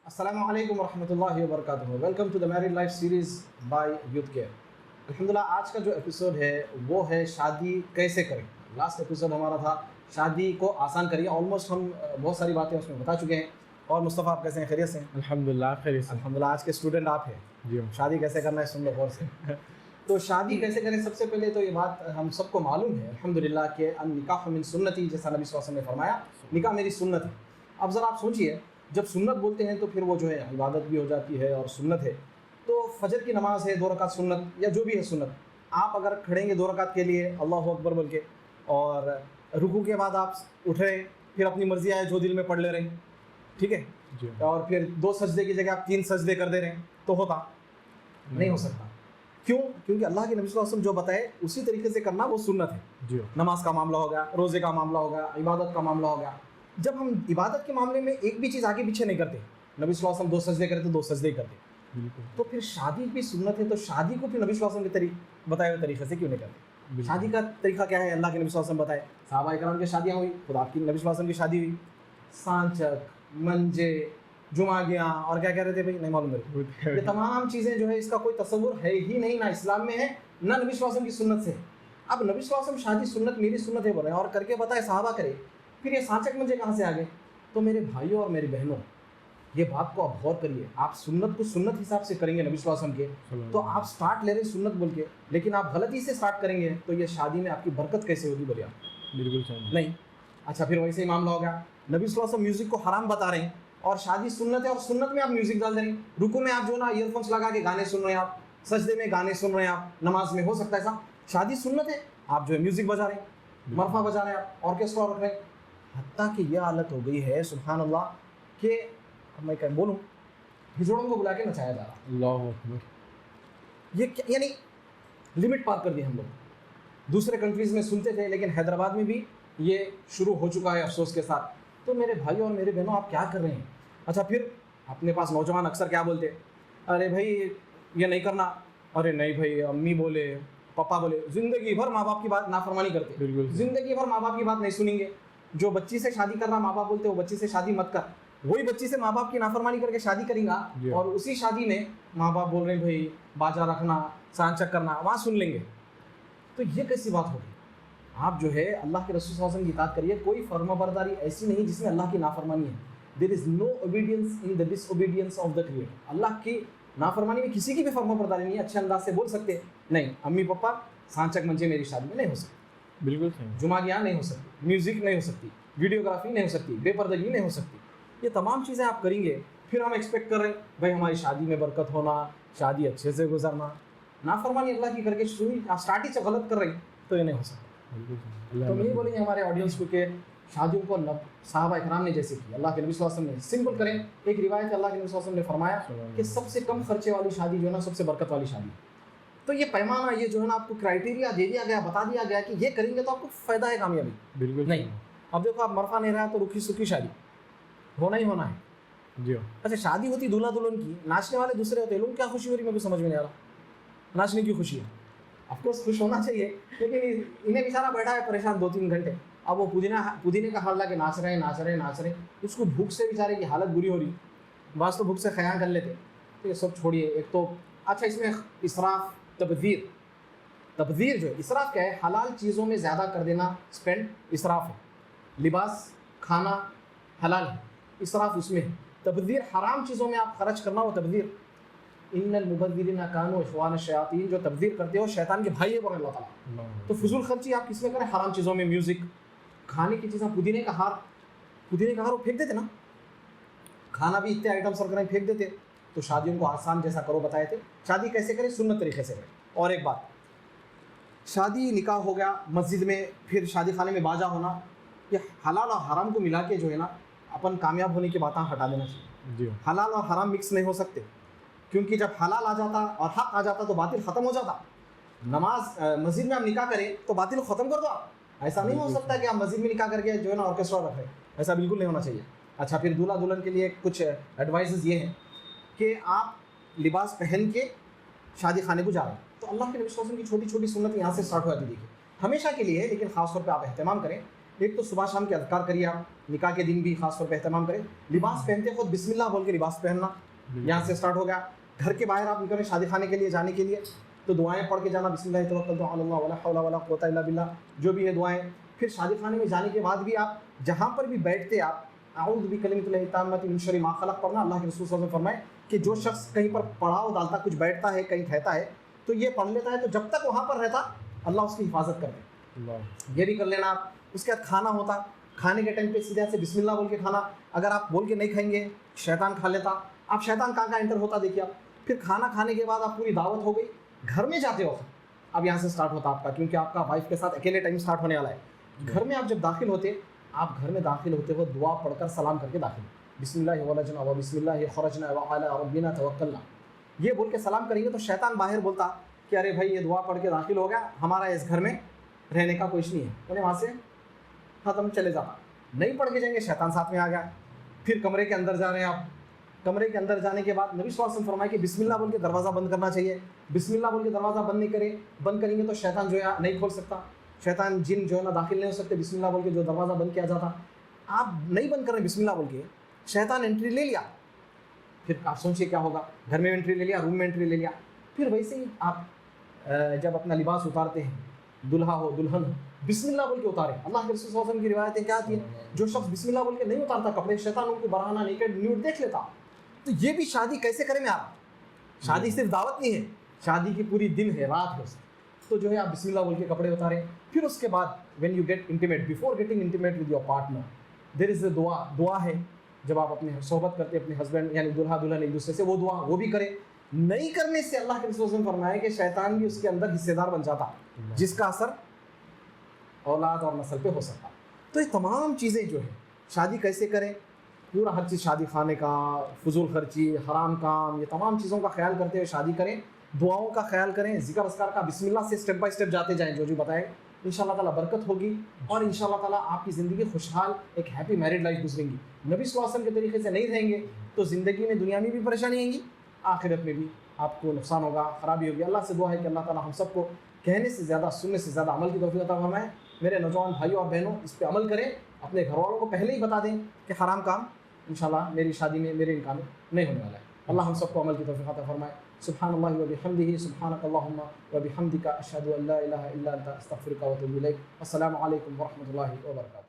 अस्सलामु अलैकुम वरहमतुल्लाहि वबरकातुहू। Welcome to the married life series by youth care. अल्हम्दुलिल्लाह आज का जो एपिसोड है वो है शादी कैसे करें। लास्ट एपिसोड हमारा था शादी को आसान करिए। ऑलमोस्ट हम बहुत सारी बातें उसमें बता चुके हैं। और मुस्तफ़ा आप कैसे हैं, खैरियत से हैं? अल्हम्दुलिल्लाह खैरियत से। अल्हम्दुलिल्लाह आज के स्टूडेंट आप हैं। जी शादी कैसे करना है सुन लो गौर से। तो शादी कैसे करें, सबसे पहले तो ये बात हम सबको मालूम है अल्हम्दुलिल्लाह कि निकाह मिन सुन्नती, जैसा नबी सल्लल्लाहु अलैहि वसल्लम ने फरमाया निकाह मेरी सुन्नत है। अब ज़रा आप सोचिए, जब सुन्नत बोलते हैं तो फिर वो जो है इबादत भी हो जाती है और सुन्नत है। तो फजर की नमाज़ है 2 रकात सुन्नत या जो भी है सुन्नत, आप अगर खड़ेंगे 2 रकात के लिए अल्लाहु अकबर बोल के और रुकू के बाद आप उठ रहे, फिर अपनी मर्ज़ी आए जो दिल में पढ़ ले रहे, ठीक है जी और फिर 2 सजदे की जगह आप 3 सजदे कर दे रहे हैं, तो होता नहीं हो सकता। क्यों? क्योंकि अल्लाह के नबी सल्लल्लाहु अलैहि वसल्लम जो बताए उसी तरीके से करना वो सुन्नत है। जी नमाज का मामला हो गया, रोज़े का मामला हो गया, इबादत का मामला हो गया। जब हम इबादत के मामले में एक भी चीज़ आगे पीछे नहीं करते, नबी सल्लल्लाहु अलैहि वसल्लम 2 सजदे करे तो 2 सजदे ही करते, बिल्कुल। तो फिर शादी भी सुन्नत है, तो शादी को फिर नबी सल्लल्लाहु अलैहि वसल्लम के बताए हुए तरीके से क्यों नहीं करते? शादी का तरीका क्या है? अल्लाह के नबी सल्लल्लाहु अलैहि वसल्लम बताए, सहाबा इकराम की शादियाँ हुई, खुद आपकी नबी सल्लल्लाहु अलैहि वसल्लम की शादी हुई, सांचक, मंजे, जुमागियाँ और क्या कह रहे थे भाई, नहीं मालूम मेरे को। ये तमाम चीज़ें जो है इसका कोई तसव्वुर है ही नहीं, ना इस्लाम में है ना नबी सल्लल्लाहु अलैहि वसल्लम की सुन्नत से। अब नबी सल्लल्लाहु अलैहि वसल्लम शादी सुन्नत मेरी सुन्नत है बोल रहे हैं और करके बताए सहाबा करे, फिर ये सांचक मंजे कहाँ से आ गए? तो मेरे भाइयों और मेरी बहनों, ये बात को आप गौर करिए। आप सुन्नत को सुन्नत हिसाब से करेंगे नबी सल्लल्लाहु अलैहि वसल्लम के, तो आप स्टार्ट ले रहे सुन्नत बोल के, लेकिन आप गलती से स्टार्ट करेंगे तो ये शादी में आपकी बरकत कैसे होगी बोलिए आप? बिल्कुल सही नहीं। अच्छा, फिर वैसे ही मामला हो गया, नबी सल्लल्लाहु अलैहि वसल्लम म्यूज़िक को हराम बता रहे हैं और शादी सुन्नत है और सुन्नत में आप म्यूज़िक डाल दे रहे हैं। रुकू में आप जो ना ईयरफोन्स लगा के गाने सुन रहे हैं, आप सजदे में गाने सुन रहे हैं, आप नमाज में हो सकता है ऐसा। शादी सुन्नत है, आप जो है म्यूज़िक बजा रहे हैं, मरफा बजा रहे हैं, आप ऑर्केस्ट्रा रख रहे हैं। हत्ता कि यह हालत हो गई है सुभान अल्लाह कि मैं क्या बोलूँ, हिजड़ों को बुला के नचाया जा रहा। अल्लाहु अकबर। ये यानी लिमिट पार कर दी हम लोग। दूसरे कंट्रीज़ में सुनते थे, लेकिन हैदराबाद में भी ये शुरू हो चुका है अफसोस के साथ। तो मेरे भाइयों और मेरे बहनों, आप क्या कर रहे हैं? अच्छा, फिर अपने पास नौजवान अक्सर क्या बोलते हैं, अरे भाई ये नहीं करना, अरे नहीं भाई अम्मी बोले पापा बोले, ज़िंदगी भर माँ बाप की बात नाफरमानी करते, बिल्कुल। ज़िंदगी भर माँ बाप की बात नहीं सुनेंगे। जो बच्ची से शादी करना माँ बाप बोलते हैं वो बच्ची से शादी मत कर, वही बच्ची से माँ बाप की नाफरमानी करके शादी करेगा और उसी शादी में माँ बाप बोल रहे हैं भाई बाजा रखना, सांचक करना, वहाँ सुन लेंगे। तो ये कैसी बात होगी? आप जो है अल्लाह के रसूल सल्लल्लाहु अलैहि वसल्लम की इताअत करिए। कोई फर्माबरदारी ऐसी नहीं जिसमें अल्लाह की नाफरमानी है। There is no obedience in the disobedience of the creator. अल्लाह की नाफरमानी में किसी की भी फर्माबरदारी नहीं है। अच्छे अंदाज से बोल सकते हैं, नहीं अम्मी पापा सांचक मंजे मेरी शादी में नहीं हो सकती, बिल्कुल सही। जुमागियाँ नहीं हो सकती, म्यूज़िक नहीं हो सकती, वीडियोग्राफी नहीं हो सकती, बेपर्दगी नहीं हो सकती। ये तमाम चीज़ें आप करेंगे, फिर हम एक्सपेक्ट कर रहे हैं भाई हमारी शादी में बरकत होना, शादी अच्छे से गुजरना। नाफरमानी अल्लाह की करके शुरू आप स्टार्ट ही से गलत कर रहे हैं, तो ये नहीं हो सकता। तो नहीं बोलेंगे हमारे ऑडियंस को कि शादियों को सहाबा इकराम ने जैसे की, अल्लाह के नबी सल्लल्लाहु अलैहि वसल्लम ने सिंपल करें। एक रिवायत है, अल्लाह के नबी सल्लल्लाहु अलैहि वसल्लम ने फरमाया कि सबसे कम खर्चे वाली शादी जो है ना सबसे बरकत वाली शादी। तो ये पैमाना, ये जो है ना आपको क्राइटेरिया दे दिया गया, बता दिया गया कि ये करेंगे तो आपको फ़ायदा है, कामयाबी। बिल्कुल नहीं, अब देखो आप मरफा नहीं रहा तो रुखी सुखी शादी होना ही होना है। जी अच्छा, शादी होती दूल्हा दुल्हन की, नाचने वाले दूसरे होते हैं, लोग क्या खुशी हो रही है मेरे को समझ में नहीं आ रहा। नाचने की खुशी है, ऑफकोर्स खुश होना चाहिए, लेकिन इन्हें बेचारा बैठा है परेशान 2-3 घंटे। अब वो पुदीने का हाल लाके नाच रहे हैं, उसको भूख से बेचारे की हालत बुरी हो रही। बास तो भूख से ख़याल कर लेते, तो ये सब छोड़िए। एक तो अच्छा इसमें इसराफ, तबदीर जो है, इसराफ क्या है? हलाल चीज़ों में ज़्यादा कर देना स्पेंड इसराफ है। लिबास, खाना हलाल है, इसराफ उसमें है। तबदीर हराम चीज़ों में आप खर्च करना, वो तबदीर। इन्नल मुबद्दिरीना कानू इख्वान शयातीन, जो तबदीर करते हो शैतान के भाई है बोले अल्लाह ताला। तो फजूल खर्ची आप किस में करें? हराम चीज़ों में। म्यूज़िक, खाने की चीज़ें, पुदीने का हार वो फेंक देते ना, खाना भी इतने आइटम सर्व करें फेंक देते। तो शादियों को आसान जैसा करो बताए थे, शादी कैसे करें? सुन्नत तरीके से करें। और एक बात, शादी निकाह हो गया मस्जिद में, फिर शादी खाने में बाजा होना, ये हलाल और हराम को मिला के जो है ना अपन कामयाब होने की बातें हटा देना चाहिए। जी हलाल और हराम मिक्स नहीं हो सकते, क्योंकि जब हलाल आ जाता और हक आ जाता तो बातिल ख़त्म हो जाता। नमाज मस्जिद में आप निकाह करें तो बातिल को ख़त्म कर दो आप। ऐसा नहीं हो सकता कि आप मस्जिद में निकाह करके जो है ना ऑर्केस्ट्रा रख रहे हैं, ऐसा बिल्कुल नहीं होना चाहिए। अच्छा, फिर दूल्हा दुल्हन के लिए कुछ एडवाइसेस ये हैं कि आप लिबास पहन के शादी खाने को जा रहे हैं, तो अल्लाह के नबी सल्लल्लाहु अलैहि वसल्लम की छोटी छोटी सुन्नत यहाँ से स्टार्ट हो जाती। देखिए हमेशा के लिए, लेकिन ख़ास तौर पे आप एहतमाम करें ایک تو صبح شام کے اذکار کریے آپ, نکاح کے دن بھی خاص طور پہ اہتمام کریں. لباس پہنتے خود بسم اللہ بول کے لباس پہننا, یہاں سے سٹارٹ ہو گیا. گھر کے باہر آپ نکلیں شادی خانے کے لیے جانے کے لیے تو دعائیں پڑھ کے جانا, بسم اللہ توکلت علی اللہ ولا حول ولا قوت الا باللہ, جو بھی ہے دعائیں. پھر شادی خانے میں جانے کے بعد بھی آپ جہاں پر بھی بیٹھتے آپ اعوذ بکلمۃ اللہ التامۃ من شر ما خلق پڑھنا. اللہ کے رسول صلی اللہ علیہ وسلم فرمائے کہ جو شخص کہیں پر پڑاؤ ڈالتا, کچھ بیٹھتا ہے, کہیں کہتا ہے, تو یہ پڑھ لیتا ہے, تو جب تک وہاں پر رہتا اللہ اس کی حفاظت کرے. یہ بھی کر لینا آپ. اس کے بعد کھانا ہوتا, کھانے کے ٹائم پہ سیدھے سے بسم اللہ بول کے کھانا. اگر آپ بول کے نہیں کھائیں گے شیطان کھا لیتا. آپ شیطان کہاں انٹر ہوتا دیکھیے آپ. پھر کھانا کھانے کے بعد آپ پوری دعوت ہو گئی, گھر میں جاتے ہو اب یہاں سے سٹارٹ ہوتا آپ کا, کیونکہ آپ کا وائف کے ساتھ اکیلے ٹائم سٹارٹ ہونے والا ہے. گھر میں آپ جب داخل ہوتے, آپ گھر میں داخل ہوتے ہو دعا پڑھ کر سلام کر کے داخل, بسم اللہ ولجنا و بسم اللہ خرجنا وعلی ربنا توکلنا, یہ بول کے سلام کریں گے تو شیطان باہر بولتا کہ ارے بھائی یہ دعا پڑھ کے داخل ہو گیا, ہمارا اس گھر میں رہنے کا کچھ نہیں ہے, انہیں وہاں سے ختم چلے جاتا. نہیں پڑھ کے جائیں گے شیطان ساتھ میں آ گیا. پھر کمرے کے اندر جا رہے ہیں آپ, کمرے کے اندر جانے کے بعد نبی صلی اللہ علیہ وسلم فرمائے کہ بسم اللہ بول کے دروازہ بند کرنا چاہیے. بسم اللہ بول کے دروازہ بند کریں گے تو شیطان جو ہے نہیں کھول سکتا, شیطان جن جو ہے نا داخل نہیں ہو سکتے. بسم اللہ بول کے جو دروازہ بند کیا جاتا, آپ نہیں بند کر رہے بسم اللہ بول کے, شیطان انٹری لے لیا. پھر آپ سوچیے کیا ہوگا. گھر میں انٹری لے لیا, روم میں انٹری لے لیا. پھر ویسے ہی آپ جب اپنا لباس اتارتے ہیں, دلہا ہو دلہن ہو, بسم اللہ بول کے اتارے. اللہ کے رسول صلی اللہ علیہ وسلم کی روایتیں کیا تھیں, جو شخص بسم اللہ بول کے نہیں اتارتا کپڑے, شیطان ان کو براہنہ نیکڈ نیوڈ دیکھ لیتا. تو یہ بھی شادی کیسے کریں میں آپ, شادی صرف دعوت نہیں ہے, شادی کی پوری دن ہے, رات ہے. تو جو ہے آپ بسم اللہ بول کے کپڑے اتاریں. پھر اس کے بعد when you get intimate, before getting intimate with your partner, there is a دعا ہے. جب آپ اپنے صحبت کرتے اپنے ہسبینڈ یعنی دلہا دلہن ایک دوسرے سے, وہ دعا وہ بھی کریں. نہیں کرنے سے اللہ کے رسول نے فرمایا کہ شیطان بھی اس کے اندر حصے دار بن جاتا, جس کا اثر اولاد اور نسل پہ ہو سکتا. تو یہ تمام چیزیں جو ہے شادی کیسے کریں, پورا ہر چیز, شادی خانے کا, فضول خرچی, حرام کام, یہ تمام چیزوں کا خیال کرتے ہوئے شادی کریں. دعاؤں کا خیال کریں, ذکر اذکار کا, بسم اللہ سے اسٹیپ بائی اسٹیپ جاتے جائیں, جو بتائیں. انشاءاللہ تعالیٰ برکت ہوگی اور انشاءاللہ تعالیٰ آپ کی زندگی خوشحال ایک ہیپی میرڈ لائف گزریں گی. نبی صلی اللہ علیہ وسلم کے طریقے سے نہیں رہیں گے تو زندگی میں دنیا میں بھی پریشانی آئیں گی, آخرت میں بھی آپ کو نقصان ہوگا, خرابی ہوگی. اللہ سے دعا ہے کہ اللہ تعالیٰ ہم سب کو کہنے سے زیادہ سننے سے زیادہ عمل کی توفیق عطا فرمائے. میرے نوجوان بھائیوں اور بہنوں, اس پہ عمل کریں, اپنے گھر والوں کو پہلے ہی بتا دیں کہ حرام کام انشاءاللہ میری شادی میں, میرے نکاح میں نہیں ہونے والا ہے. اللہ ہم سب کو عمل کی توفیق عطا فرمائے. سبحان اللہ و بحمدہ, سبحانک اللہم و بحمدک, اشہد ان لا الہ الا انت, استغفرک و اتوب الیک. السلام علیکم ورحمۃ اللہ وبرکاتہ.